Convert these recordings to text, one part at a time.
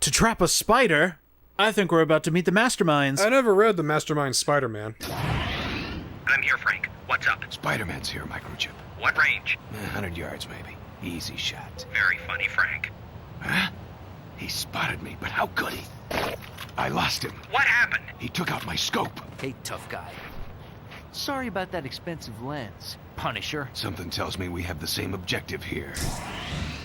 To trap a spider? I think we're about to meet the Masterminds. I never read the Mastermind Spider-Man. I'm here, Frank. What's up? Spider-Man's here, microchip. What range? 100 yards, maybe. Easy shot. Very funny, Frank. Huh? He spotted me, but how could he? I lost him. What happened? He took out my scope. Hey, tough guy. Sorry about that expensive lens, Punisher. Something tells me we have the same objective here.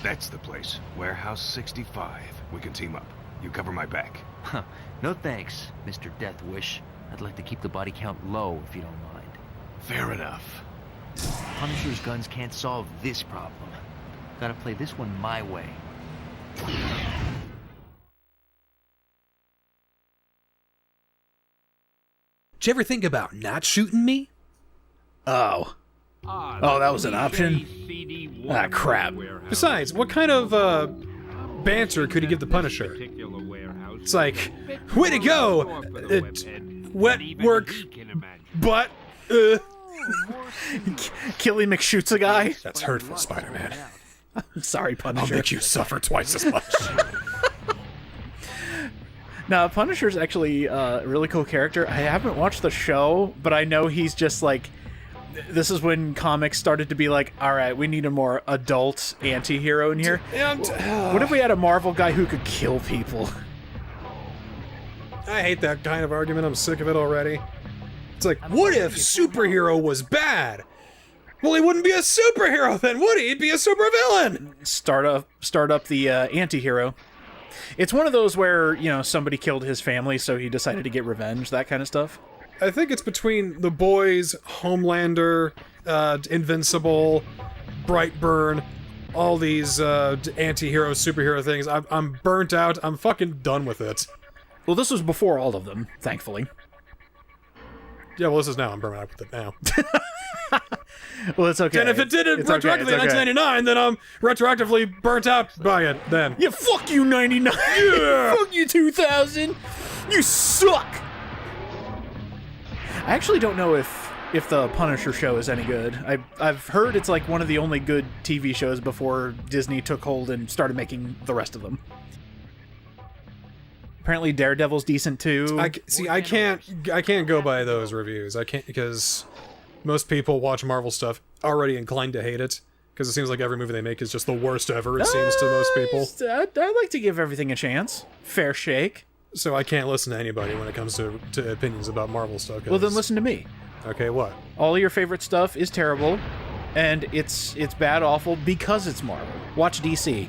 That's the place. Warehouse 65. We can team up. You cover my back. Huh. No thanks, Mr. Death Wish. I'd like to keep the body count low, if you don't mind. Fair enough. Punisher's guns can't solve this problem. Gotta play this one my way. Did you ever think about not shooting me? Oh. Oh, that was an option? Ah, crap. Besides, what kind of, banter could he give the Punisher? It's like, way to go! Wet work, but, Killy McShoots a guy? That's hurtful, Spider-Man. Sorry, Punisher. I'll make you suffer twice as much. Now, Punisher's actually a really cool character. I haven't watched the show, but I know he's just like... This is when comics started to be like, alright, we need a more adult anti-hero in here. What if we had a Marvel guy who could kill people? I hate that kind of argument. I'm sick of it already. It's like, what if superhero was bad? Well, he wouldn't be a superhero then, would he? He'd be a supervillain! Start up the anti-hero. It's one of those where, you know, somebody killed his family, so he decided to get revenge, that kind of stuff. I think it's between The Boys, Homelander, Invincible, Brightburn, all these anti-hero, superhero things. I'm burnt out. I'm fucking done with it. Well, this was before all of them, thankfully. Yeah, well, this is now. I'm burnt out with it now. Well, it's okay. And if it did it retroactively in 1999, then I'm retroactively burnt out by it then. Yeah, fuck you, 99! Yeah! Fuck you, 2000! You suck! I actually don't know if the Punisher show is any good. I've heard it's like one of the only good TV shows before Disney took hold and started making the rest of them. Apparently Daredevil's decent too. I can't go by those reviews. I can't, because most people watch Marvel stuff already inclined to hate it, because it seems like every movie they make is just the worst ever, it seems to most people. I like to give everything a chance. Fair shake. So I can't listen to anybody when it comes to opinions about Marvel stuff. Well, then listen to me. Okay, what? All your favorite stuff is terrible, and it's bad, awful, because it's Marvel. Watch DC.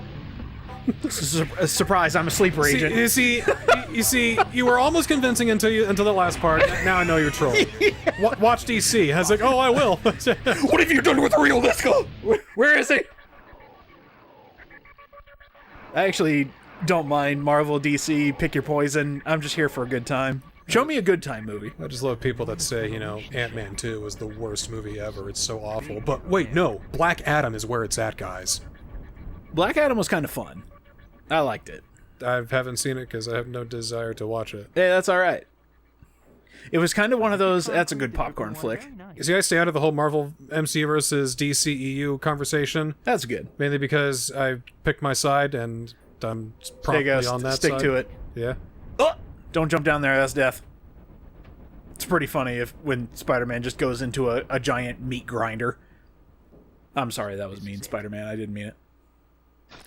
Surprise, I'm a sleeper agent. You see, you were almost convincing until the last part. Now I know you're trolling. Watch DC. I was like, oh, I will. What have you done with the real Nisco? Where is he? I actually don't mind Marvel, DC, pick your poison. I'm just here for a good time. Show me a good time movie. I just love people that say, you know, Ant-Man 2 was the worst movie ever. It's so awful. But wait, no. Black Adam is where it's at, guys. Black Adam was kind of fun. I liked it. I haven't seen it because I have no desire to watch it. Hey, that's alright. It was kind of one of those, that's a good popcorn flick. See, I stay out of the whole Marvel MC versus DCEU conversation. That's good. Mainly because I picked my side and I'm promptly on that side. Stick to it. Yeah. Oh! Don't jump down there, that's death. It's pretty funny when Spider-Man just goes into a giant meat grinder. I'm sorry, that was mean, Spider-Man. I didn't mean it.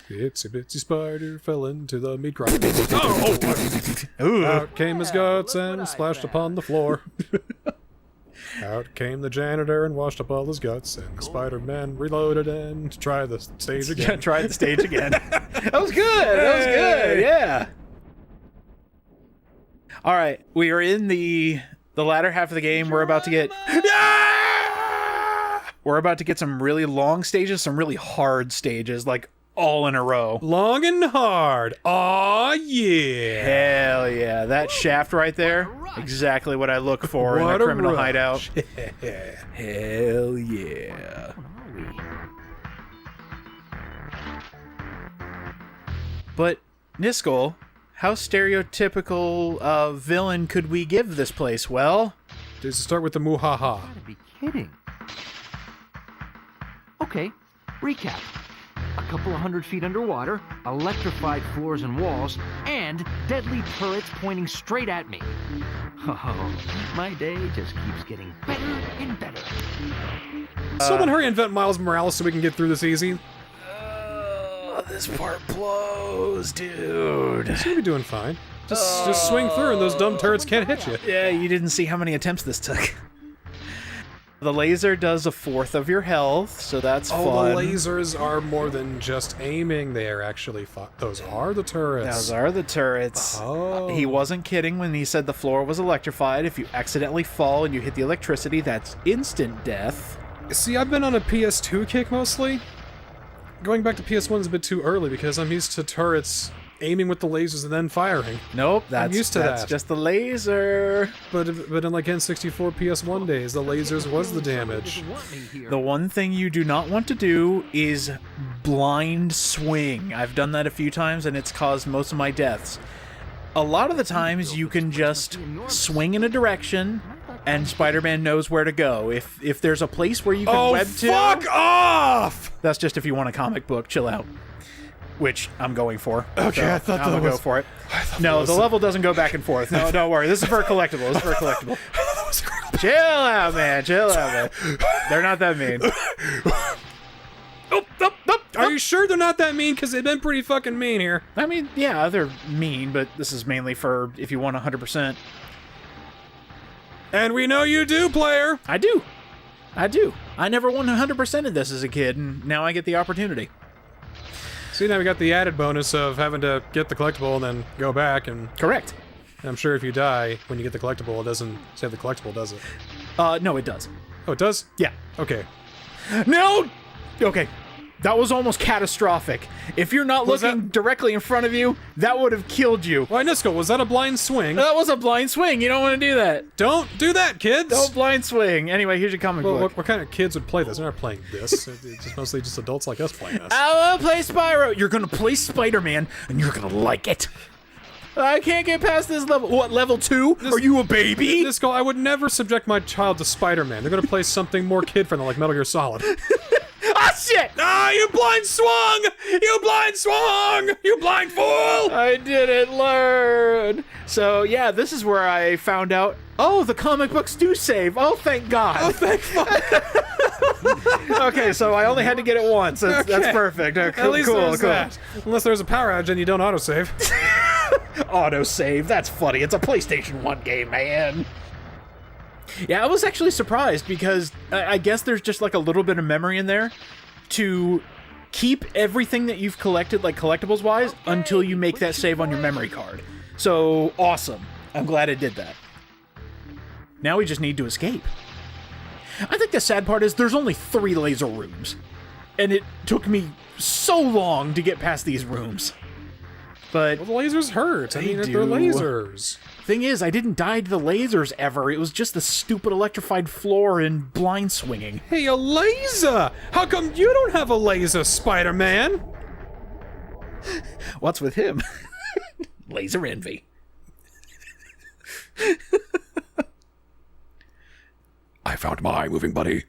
The itsy bitsy spider fell into the meat grinder. Oh! Out came his guts and splashed upon the floor. Out came the janitor and washed up all his guts, and Spider-Man reloaded and tried the stage again. Yeah, tried the stage again. That was good! That was good, yeah! Alright, we are in the latter half of the game. We're about to get... We're about to get some really long stages, some really hard stages, like all in a row. Long and hard. Aw, yeah. Hell yeah. That shaft right there, exactly what I look for in a criminal hideout. Hell yeah. But, Niskel, how stereotypical villain could we give this place? Well... Does it start with the muhaha? You gotta be kidding. Okay, recap. a couple of 100 feet underwater, electrified floors and walls, and deadly turrets pointing straight at me. Oh, my day just keeps getting better and better. Someone hurry invent Miles Morales so we can get through this easy. This part blows, dude. You're gonna be doing fine. Just swing through and those dumb turrets can't hit you. Yeah, you didn't see how many attempts this took. The laser does 1/4 of your health, so that's fun. Oh, the lasers are more than just aiming. They are actually those are the turrets. Those are the turrets. Oh. He wasn't kidding when he said the floor was electrified. If you accidentally fall and you hit the electricity, that's instant death. See, I've been on a PS2 kick mostly. Going back to PS1 is a bit too early because I'm used to turrets aiming with the lasers and then firing. Nope, that's used to that's that. just the laser. But in like N64 PS1 days, the lasers was the damage. The one thing you do not want to do is blind swing. I've done that a few times and it's caused most of my deaths. A lot of the times you can just swing in a direction and Spider-Man knows where to go. If there's a place where you can web to... fuck off! That's just if you want a comic book. Chill out. Which I'm going for. Okay, so I thought I'm that gonna was... go for it. No, The level doesn't go back and forth. No, don't worry. This is for a collectible. This is for a collectible. Chill out, man. Chill out, man. They're not that mean. Are you sure they're not that mean? Because they've been pretty fucking mean here. I mean, yeah, they're mean, but this is mainly for if you want 100%. And we know you do, player. I do. I never won 100% of this as a kid, and now I get the opportunity. See, now we got the added bonus of having to get the collectible and then go back, and Correct. I'm sure if you die when you get the collectible, it doesn't save the collectible, does it? No, it does. Oh, it does? Yeah. Okay. No! Okay. That was almost catastrophic. If you're not Was looking directly in front of you, that would have killed you. Why, Nisco, was that a blind swing? That was a blind swing. You don't want to do that. Don't do that, kids! Don't blind swing. Anyway, here's your comic Well, book. what kind of kids would play this? They're not playing this. It's just mostly just adults like us playing this. I want to play Spyro. You're going to play Spider-Man, and you're going to like it. I can't get past this level. What, level 2? Are you a baby? Nisco, I would never subject my child to Spider-Man. They're gonna play something more kid-friendly like Metal Gear Solid. Ah, shit! Ah, you blind swung! You blind swung! You blind fool! I didn't learn. So, yeah, this is where I found out, oh, the comic books do save. Oh, thank God. Oh, thank fuck. Okay, so I only had to get it once. That's perfect. At least there's that. Unless there's a power outage and you don't autosave. Autosave, that's funny. It's a PlayStation 1 game, man. Yeah, I was actually surprised because I guess there's just like a little bit of memory in there to keep everything that you've collected, like collectibles-wise, until you make that save on your memory card. So, awesome. I'm glad it did that. Now we just need to escape. I think the sad part is there's only 3 laser rooms. And it took me so long to get past these rooms. But Well, the lasers hurt. I mean, They they're do. lasers. thing is, I didn't die to the lasers ever. It was just the stupid electrified floor and blind swinging. Hey, a laser! How come you don't have a laser, Spider-Man? What's with him? Laser envy. I found my moving buddy.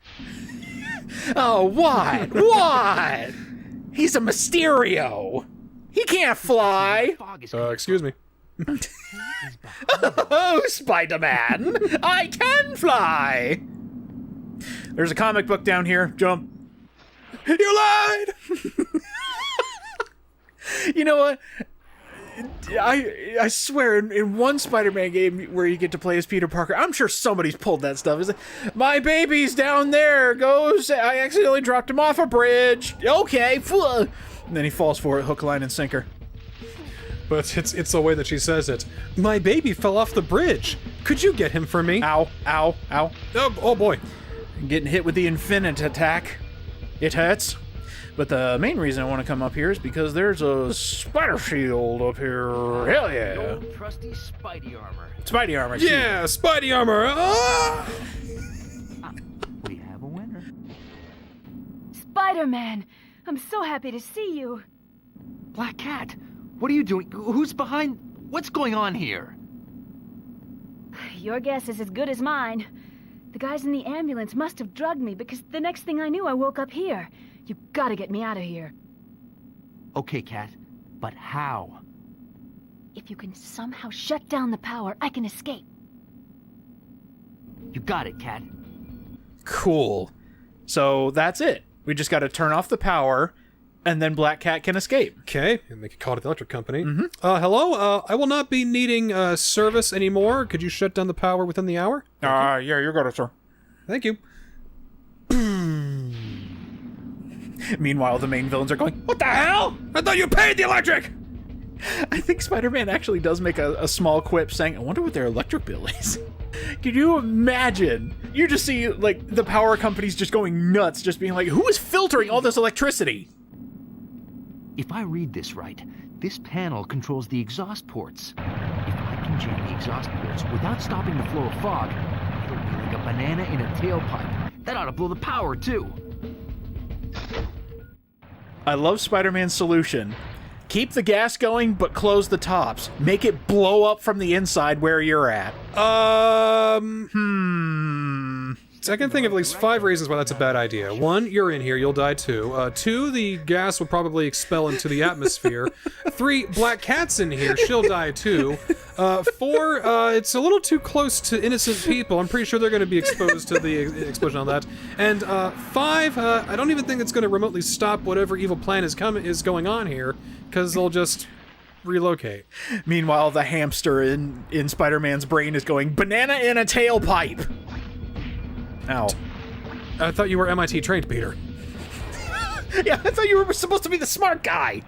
Oh, what? What? He's a Mysterio. He can't fly. Excuse me. Oh, Spider-Man, I can fly. There's a comic book down here. Jump. You lied! You know what? I swear, in one Spider-Man game where you get to play as Peter Parker, I'm sure somebody's pulled that stuff. It's like, my baby's down there. I accidentally dropped him off a bridge. Okay. And then he falls for it, hook, line, and sinker. But it's the way that she says it. My baby fell off the bridge. Could you get him for me? Ow, ow, ow. Oh boy. Getting hit with the infinite attack. It hurts. But the main reason I want to come up here is because there's a spider shield up here. Hell yeah. Old trusty Spidey armor. Spidey armor. Yeah, Spidey armor. Ah! We have a winner. Spider-Man! I'm so happy to see you. Black Cat, what are you doing? Who's behind? What's going on here? Your guess is as good as mine. The guys in the ambulance must have drugged me because the next thing I knew I woke up here. You gotta get me out of here. Okay, Cat, but how? If you can somehow shut down the power, I can escape. You got it, Cat. Cool. So that's it. We just got to turn off the power, and then Black Cat can escape. Okay, and make a call to the electric company. Hello, I will not be needing service anymore. Could you shut down the power within the hour? Yeah, you're good, sir. Thank you. Meanwhile, the main villains are going, "What the hell? I thought you paid the electric!" I think Spider-Man actually does make a small quip saying, "I wonder what their electric bill is." Can you imagine? You just see, like, the power companies just going nuts, just being like, who is filtering all this electricity? If I read this right, this panel controls the exhaust ports. If I can jam the exhaust ports without stopping the flow of fog, it'll be like a banana in a tailpipe. That ought to blow the power, too. I love Spider-Man's solution. Keep the gas going, but close the tops. Make it blow up from the inside where you're at. I can think of at least 5 reasons why that's a bad idea. 1, you're in here, you'll die too. 2, the gas will probably expel into the atmosphere. 3, Black Cat's in here, she'll die too. 4, it's a little too close to innocent people. I'm pretty sure they're going to be exposed to the explosion on that. And 5, I don't even think it's going to remotely stop whatever evil plan is going on here, because they'll just relocate. Meanwhile, the hamster in Spider-Man's brain is going, banana in a tailpipe! Ow. I thought you were MIT trained, Peter. Yeah, I thought you were supposed to be the smart guy!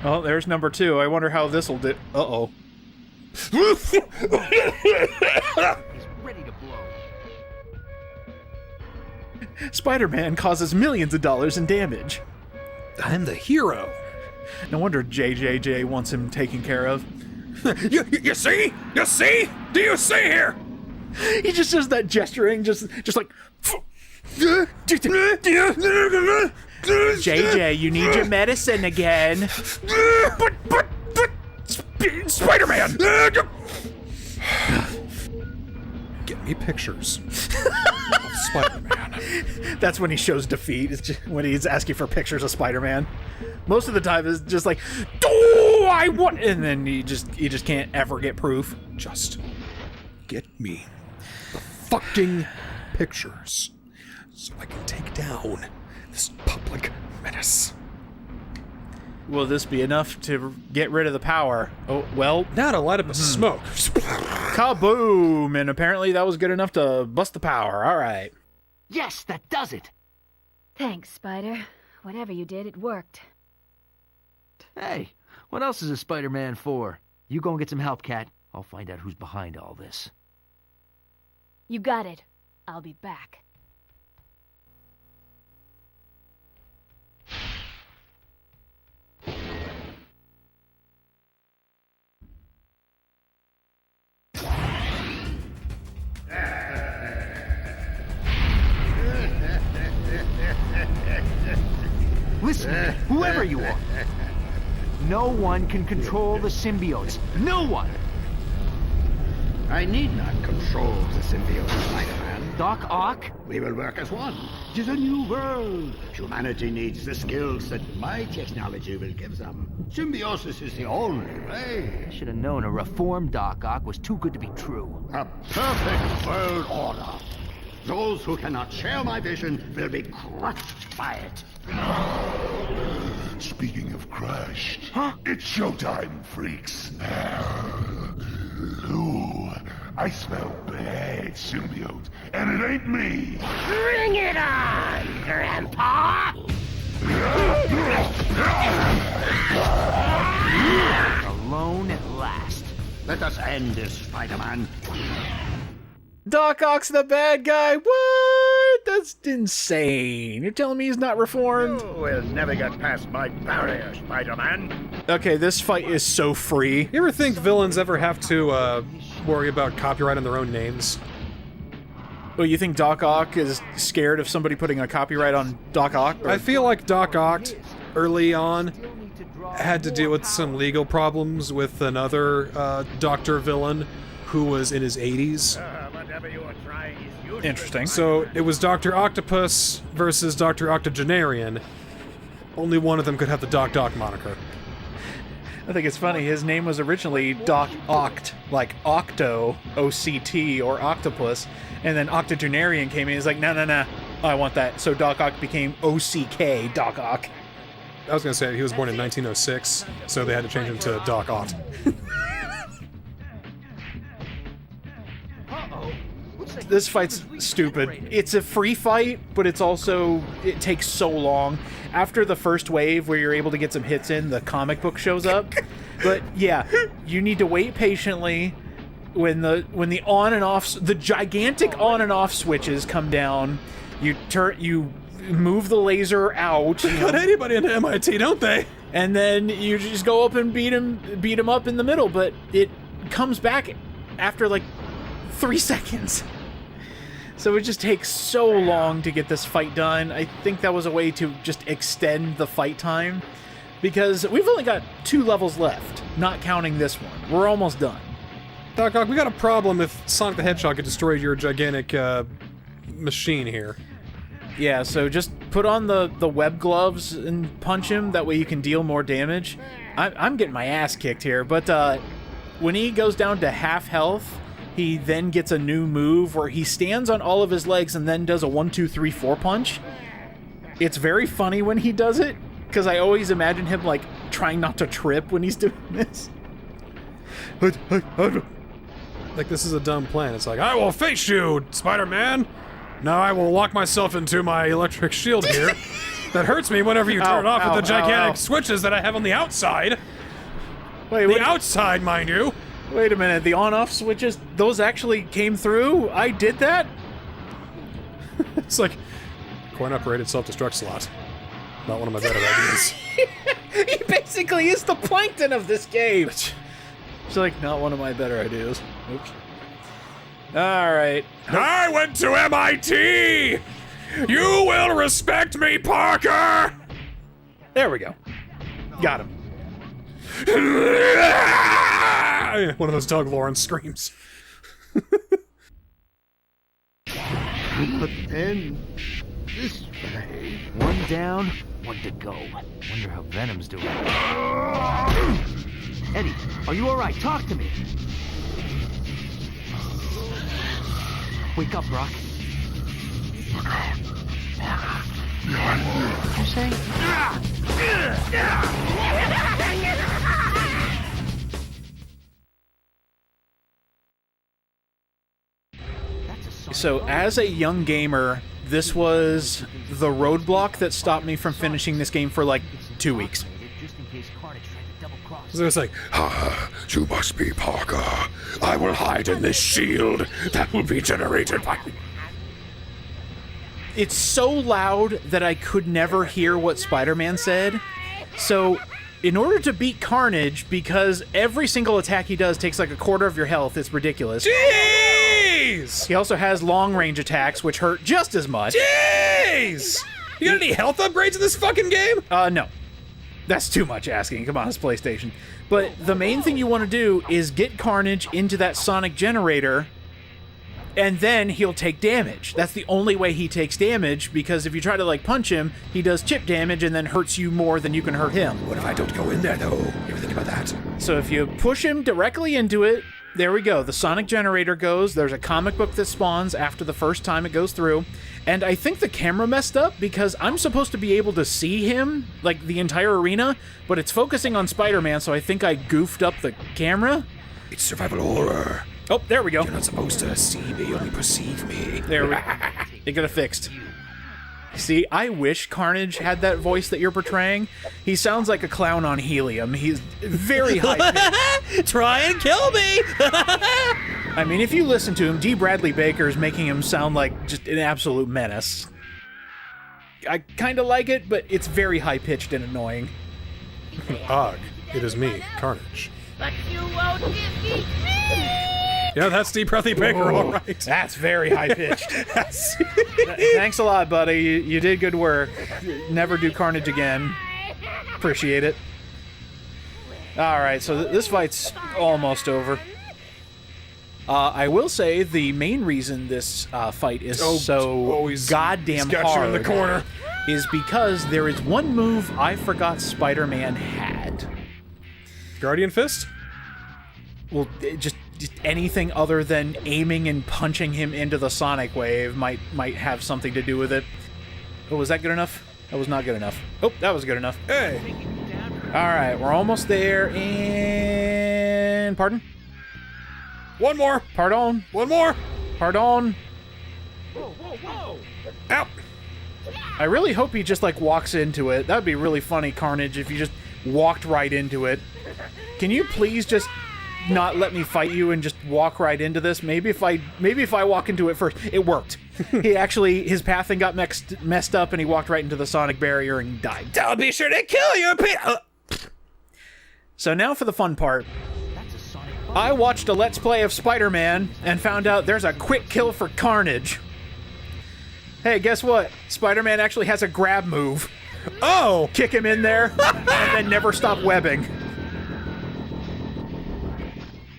Oh, there's number 2. I wonder how this'll do. Uh-oh. He's ready to blow. Spider-Man causes millions of dollars in damage. I'm the hero. No wonder JJJ wants him taken care of. You see? You see? Do you see here? He just does that gesturing, just like... JJ, you need your medicine again. But... Spider-Man! Get me pictures of Spider-Man. That's when he shows defeat, it's just when he's asking for pictures of Spider-Man. Most of the time is just like, oh, I want... And then he just can't ever get proof. Just get me the fucking pictures so I can take down this public menace. Will this be enough to get rid of the power? Oh, well... Now to light up a smoke. Kaboom! And apparently that was good enough to bust the power. All right. Yes, that does it. Thanks, Spider. Whatever you did, it worked. Hey, what else is a Spider-Man for? You go and get some help, Cat. I'll find out who's behind all this. You got it. I'll be back. Listen, whoever you are. No one can control the symbiotes. No one! I need not control the symbiote, Spider-Man. Doc Ock? We will work as one. It is a new world. Humanity needs the skills that my technology will give them. Symbiosis is the only way. I should have known a reformed Doc Ock was too good to be true. A perfect world order. Those who cannot share my vision will be crushed by it. Speaking of crushed, Huh? it's showtime, freaks. Ooh, I smell bad symbiote, and it ain't me. Bring it on, Grandpa! Alone at last. Let us end this, Spider-Man. Doc Ock's the bad guy? What? That's insane. You're telling me he's not reformed? You will never get past my barrier, Spider-Man. Okay, this fight is so free. You ever think villains ever have to worry about copyright on their own names? Well, you think Doc Ock is scared of somebody putting a copyright on Doc Ock? Or... I feel like Doc Ock, early on, had to deal with some legal problems with another Doctor villain who was in his 80s. Whatever you are trying is useless. Interesting. So it was Dr. Octopus versus Dr. Octogenarian. Only one of them could have the Doc moniker. I think it's funny. His name was originally Doc Oct, like Octo, O-C-T, or Octopus. And then Octogenarian came in. He's like, no, I want that. So Doc Ock became O-C-K, Doc Ock. I was going to say, he was born in 1906, so they had to change him to Doc Ott. This fight's stupid. It's a free fight, but it takes so long. After the first wave where you're able to get some hits in, the comic book shows up. But yeah, you need to wait patiently when the on and off, the gigantic on and off switches come down. You move the laser out. They cut anybody into MIT, don't they? And then you just go up and beat him up in the middle, but it comes back after like 3 seconds. So it just takes so long to get this fight done. I think that was a way to just extend the fight time, because we've only got 2 levels left, not counting this one. We're almost done. Doc Ock, we got a problem if Sonic the Hedgehog had destroyed your gigantic machine here. Yeah, so just put on the web gloves and punch him. That way you can deal more damage. I'm getting my ass kicked here, but when he goes down to half health, he then gets a new move where he stands on all of his legs and then does a 1, 2, 3, 4 punch. It's very funny when he does it, because I always imagine him like trying not to trip when he's doing this. Like, this is a dumb plan. It's like, I will face you, Spider-Man! Now I will lock myself into my electric shield here. That hurts me whenever you turn it off with the gigantic switches that I have on the outside. Wait, the outside, mind you. Wait a minute, the on-off switches, those actually came through? I did that? It's like, coin-operated self-destruct slot. Not one of my better ideas. He basically is the plankton of this game. It's like, not one of my better ideas. Oops. Alright. I went to MIT! You will respect me, Parker! There we go. Got him. One of those Doug Lawrence screams. But then, this way. One down, one to go. Wonder how Venom's doing. Eddie, are you alright? Talk to me. Wake up, Brock. Look out. Parker. Behind you. What'd you say? So, as a young gamer, this was the roadblock that stopped me from finishing this game for like 2 weeks. So it's like, You must be Parker. I will hide in this shield that will be generated by... It's so loud that I could never hear what Spider-Man said. So, in order to beat Carnage, because every single attack he does takes like a quarter of your health, it's ridiculous. Jeez! He also has long-range attacks, which hurt just as much. Jeez! You got any health upgrades in this fucking game? No. That's too much asking. Come on, it's PlayStation. But the main thing you want to do is get Carnage into that sonic generator, and then he'll take damage. That's the only way he takes damage, because if you try to, like, punch him, he does chip damage and then hurts you more than you can hurt him. What if I don't go in there, though? You ever think about that? So if you push him directly into it, there we go. The sonic generator goes. There's a comic book that spawns after the first time it goes through. And I think the camera messed up because I'm supposed to be able to see him, like, the entire arena, but it's focusing on Spider-Man, so I think I goofed up the camera. It's survival horror. Oh, there we go. You're not supposed to see me, only perceive me. There we go. It got it fixed. See, I wish Carnage had that voice that you're portraying. He sounds like a clown on helium. He's very high-pitched. Try and kill me! I mean, if you listen to him, D. Bradley Baker is making him sound like just an absolute menace. I kind of like it, but it's very high-pitched and annoying. Ugh, it is me, Carnage. But you won't defeat me! Yeah, that's D. Bradley Baker, all right. That's very high-pitched. Thanks a lot, buddy. You did good work. Never do Carnage again. Appreciate it. Alright, so this fight's almost over. I will say the main reason this fight is so goddamn he's got hard you in the corner. is because there is one move I forgot Spider-Man had. Guardian Fist? Well, just anything other than aiming and punching him into the Sonic Wave might have something to do with it. Oh, was that good enough? That was not good enough. Oh, that was good enough. Hey! Alright, we're almost there, and... Pardon? One more! Pardon? One more! Pardon? Ow! I really hope he just, like, walks into it. That would be really funny, Carnage, if you just walked right into it. Can you please just not let me fight you and just walk right into this? Maybe if I walk into it first. It worked. His pathing got messed up and he walked right into the sonic barrier and died. I'll be sure to kill you, Peter! So now for the fun part. I watched a Let's Play of Spider-Man and found out there's a quick kill for Carnage. Hey, guess what? Spider-Man actually has a grab move. Oh! Kick him in there, and then never stop webbing.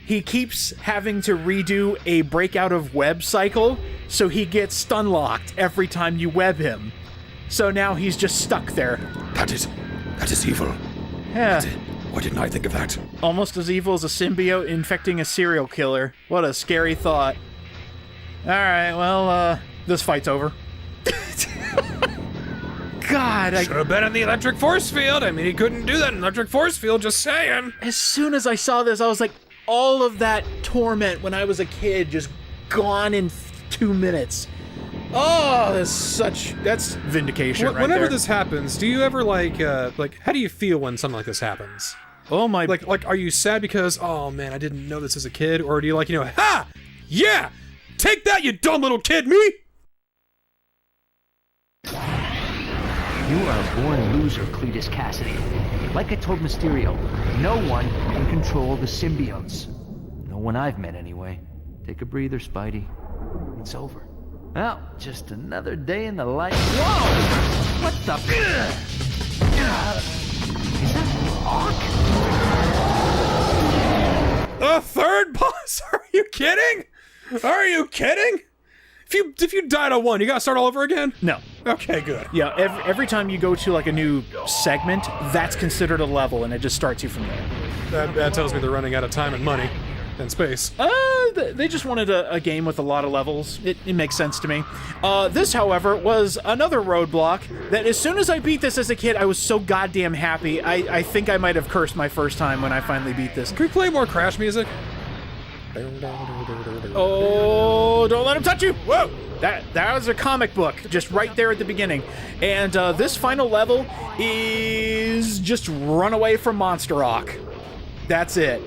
He keeps having to redo a breakout of web cycle, so he gets stun locked every time you web him. So now he's just stuck there. That is evil. Yeah. Why didn't I think of that? Almost as evil as a symbiote infecting a serial killer. What a scary thought. Alright, well, this fight's over. God, Should have been in the electric force field. I mean, he couldn't do that in electric force field, just saying. As soon as I saw this, I was like, all of that torment when I was a kid just gone in 2 minutes. Oh, that's vindication right there. Whenever this happens, do you ever like, how do you feel when something like this happens? Oh my... Like, are you sad because, oh man, I didn't know this as a kid? Or do you like, ha! Yeah! Take that, you dumb little kid, me! You are a born loser, Cletus Cassidy. Like I told Mysterio, no one can control the symbiotes. No one I've met, anyway. Take a breather, Spidey. It's over. Well, just another day in the life. Whoa! What the... Is that Hawk? A third boss? Are you kidding? Are you kidding? If you died on one, you gotta start all over again? No. Okay, good. Yeah, every time you go to like a new segment, that's considered a level, and it just starts you from there. That tells me they're running out of time and money and space. They just wanted a game with a lot of levels. It makes sense to me. This, however, was another roadblock that as soon as I beat this as a kid, I was so goddamn happy. I think I might have cursed my first time when I finally beat this. Can we play more Crash music? Oh, don't let him touch you! Whoa! That was a comic book, just right there at the beginning. And this final level is just run away from Monster Rock. That's it.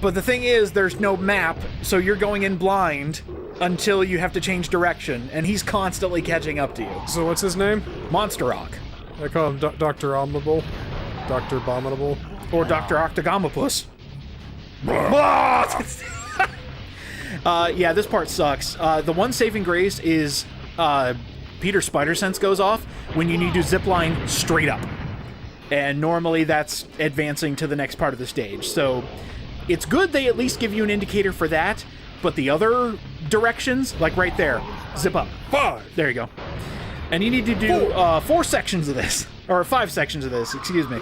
But the thing is, there's no map, so you're going in blind until you have to change direction, and he's constantly catching up to you. So what's his name? Monster Rock. I call him Dr. Abominable. Dr. Abominable. Or Dr. Octogomopus. Yeah, this part sucks. The one saving grace is Peter's spider sense goes off when you need to zipline straight up. And normally that's advancing to the next part of the stage. So it's good they at least give you an indicator for that, but the other directions, like right there, zip up. 5. There you go. And you need to do 4 sections of this, or 5 sections of this, excuse me,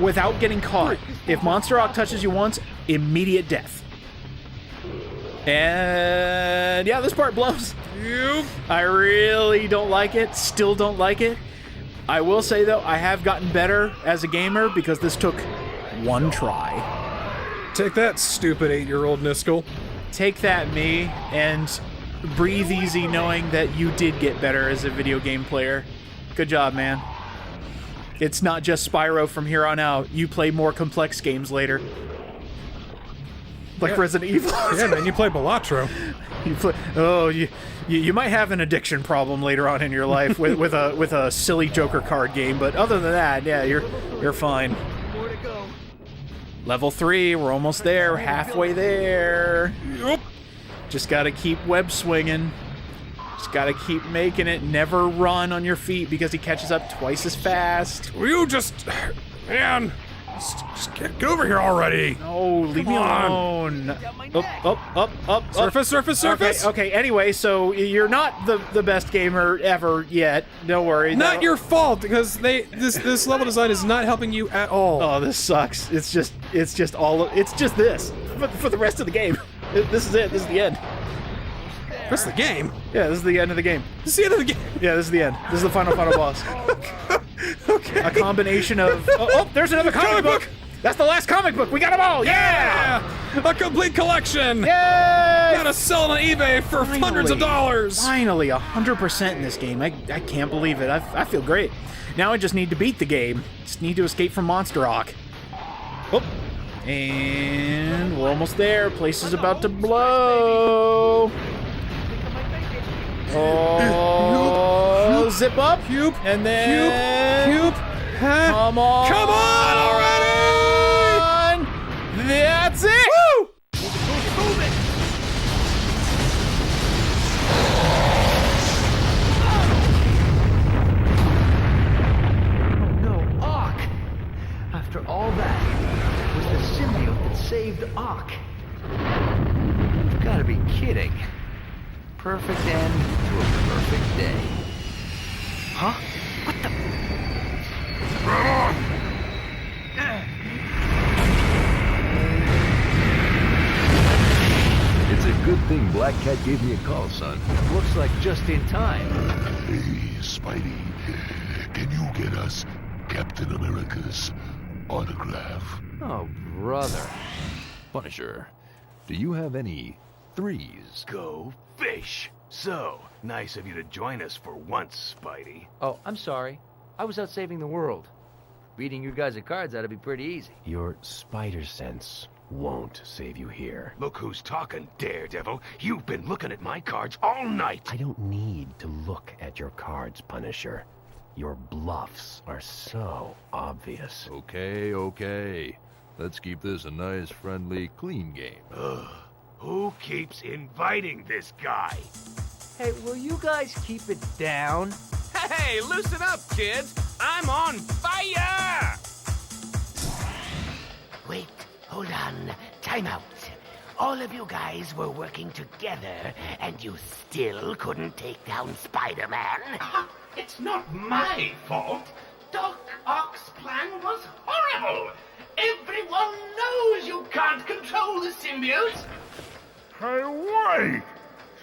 without getting caught. If Monster Rock touches you once, immediate death. And yeah, this part blows. I really don't like it. Still don't like it. I will say though, I have gotten better as a gamer because this took 1 try. Take that, stupid 8-year-old Niskel. Take that, me, and breathe easy knowing that you did get better as a video game player. Good job, man. It's not just Spyro from here on out. You play more complex games later. Like Resident Evil. Yeah, man, you play Balatro. You might have an addiction problem later on in your life with a silly Joker card game, but other than that, yeah, you're fine. More to go. Level 3, we're almost there, halfway there. Yep. Just gotta keep web swinging. Just gotta keep making it. Never run on your feet because he catches up twice as fast. Will you just... Man, Just get over here already. Oh, leave me on. alone. Up. Surface. Okay, anyway, so you're not the best gamer ever yet. Don't worry. Not your fault, because this level design is not helping you at all. Oh, this sucks. It's just this for the rest of the game. This is it. This is the end. That's the game. Yeah, this is the end of the game. This is the end of the game. Yeah, this is the end. This is the final boss. Okay. A combination of... Oh, there's another comic book! That's the last comic book! We got them all! Yeah! A complete collection! Yay! Gotta sell it on eBay for hundreds of dollars! Finally, 100% in this game. I can't believe it. I feel great. Now I just need to beat the game. Just need to escape from Monster Rock. Oh. And we're almost there. Place is about to blow. Oh, zip up, and then Cube. Come on already! That's it! Woo! No, Ock! After all that, it was the symbiote that saved Ock. You've gotta be kidding. Perfect end to a perfect day. Huh? What the? It's a good thing Black Cat gave me a call, son. Looks like just in time. Hey, Spidey, can you get us Captain America's autograph? Oh, brother. Punisher, do you have any threes? Go fish. So, nice of you to join us for once, Spidey. Oh, I'm sorry. I was out saving the world. Beating you guys at cards ought to be pretty easy. Your spider sense won't save you here. Look who's talking, Daredevil. You've been looking at my cards all night. I don't need to look at your cards, Punisher. Your bluffs are so obvious. Okay. Let's keep this a nice, friendly, clean game. Who keeps inviting this guy? Hey, will you guys keep it down? Hey, loosen up, kids. I'm on fire! Wait, hold on. Time out. All of you guys were working together, and you still couldn't take down Spider-Man? It's not my fault. Doc Ock's plan was horrible. Everyone knows you can't control the symbiote. Hey, wait!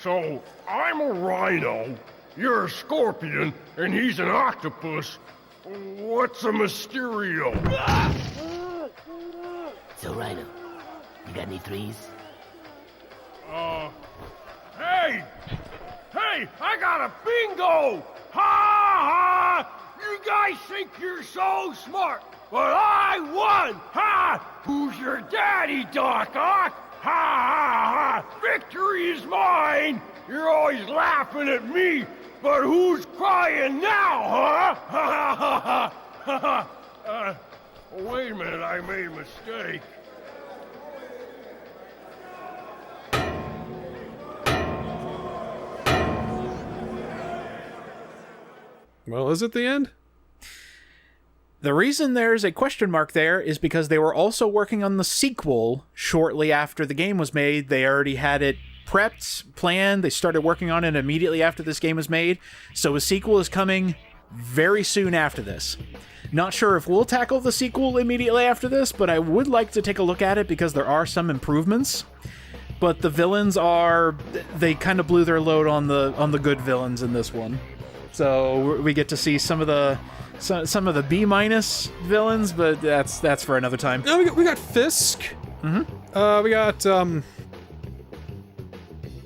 So, I'm a rhino, you're a scorpion, and he's an octopus. What's a Mysterio? So, Rhino, you got any threes? Hey! Hey, I got a bingo! Ha ha! You guys think you're so smart, but I won! Ha! Who's your daddy, Doc Ock? Ha ha ha! Victory is mine! You're always laughing at me, but who's crying now, huh? Ha ha ha ha! Ha! Wait a minute, I made a mistake. Well, is it the end? The reason there's a question mark there is because they were also working on the sequel shortly after the game was made. They already had it prepped, planned. They started working on it immediately after this game was made. So a sequel is coming very soon after this. Not sure if we'll tackle the sequel immediately after this, but I would like to take a look at it because there are some improvements. But the villains they kind of blew their load on the good villains in this one. So we get to see some of the B- villains, but that's for another time. No, we got Fisk. Mm-hmm.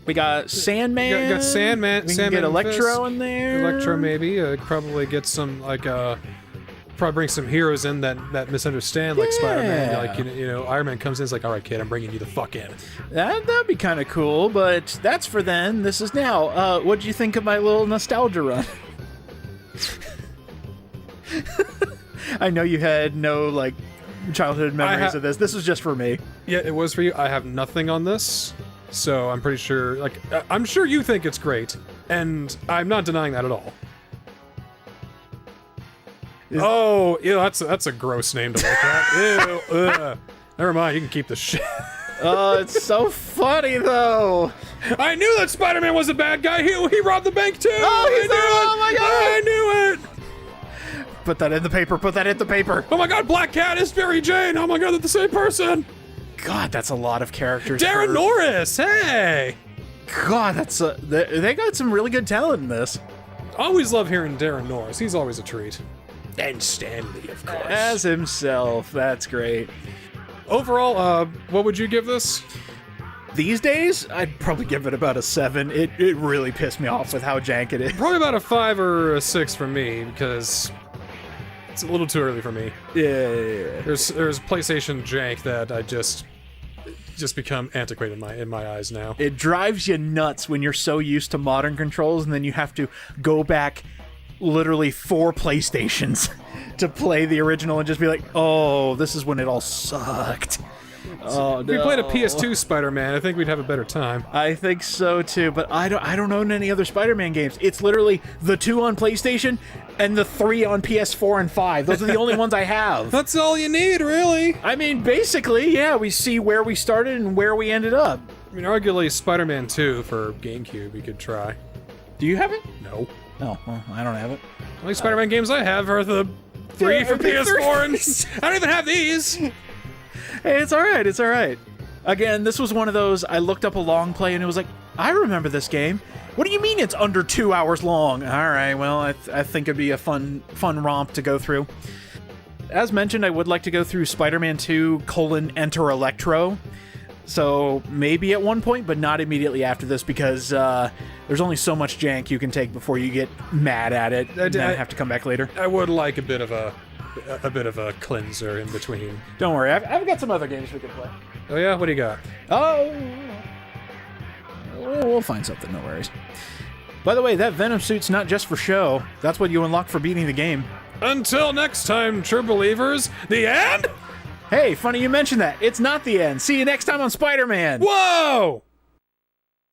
We got Sandman. We got Sandman. We can Sandman get Electro Fisk. in there. Electro, maybe. Probably get some probably bring some heroes in that misunderstand, like Spider-Man. Like Iron Man comes in, is like, all right, kid, I'm bringing you the fuck in. That'd be kind of cool, but that's for then. This is now. What did you think of my little nostalgia run? I know you had no childhood memories of this. This was just for me. Yeah, it was for you. I have nothing on this, so I'm pretty sure. I'm sure you think it's great, and I'm not denying that at all. Oh, ew, that's a gross name to look at. Ew, ugh. Never mind, you can keep the shit. Oh, it's so funny, though. I knew that Spider-Man was a bad guy. He robbed the bank, too. Oh, my God. I knew it. Put that in the paper. Put that in the paper. Oh, my God, Black Cat is Mary Jane. Oh, my God, they're the same person. God, that's a lot of characters. Darren Norris, hey. God, they got some really good talent in this. Always love hearing Darren Norris. He's always a treat. And Stanley, of course. As himself. That's great. Overall, what would you give this? These days, I'd probably give it about a 7. It really pissed me off with how jank it is. Probably about a 5 or a 6 for me, because it's a little too early for me. Yeah. There's PlayStation jank that I just become antiquated in my eyes now. It drives you nuts when you're so used to modern controls, and then you have to go back literally 4 PlayStations to play the original and just be like, oh, this is when it all sucked. Oh, if we played a PS2 Spider-Man, I think we'd have a better time. I think so too, but I don't own any other Spider-Man games. It's literally the 2 on PlayStation and the 3 on PS4 and 5. Those are the only ones I have. That's all you need, really. I mean, basically, yeah, we see where we started and where we ended up. I mean, arguably Spider-Man 2 for GameCube we could try. Do you have it? No. Oh, well, I don't have it. The only Spider-Man games I have are the 3 for PS4, and I don't even have these. Hey, it's alright, it's alright. Again, this was one of those, I looked up a long play and it was like, I remember this game. What do you mean it's under 2 hours long? Alright, well, I think it'd be a fun romp to go through. As mentioned, I would like to go through Spider-Man 2, Enter Electro. So, maybe at one point, but not immediately after this, because there's only so much jank you can take before you get mad at it and then have to come back later. I would like a bit of a cleanser in between. Don't worry, I've got some other games we can play. Oh yeah? What do you got? Oh, we'll find something, no worries. By the way, that Venom suit's not just for show. That's what you unlock for beating the game. Until next time, true believers, the end? Hey, funny you mentioned that. It's not the end. See you next time on Spider-Man. Whoa!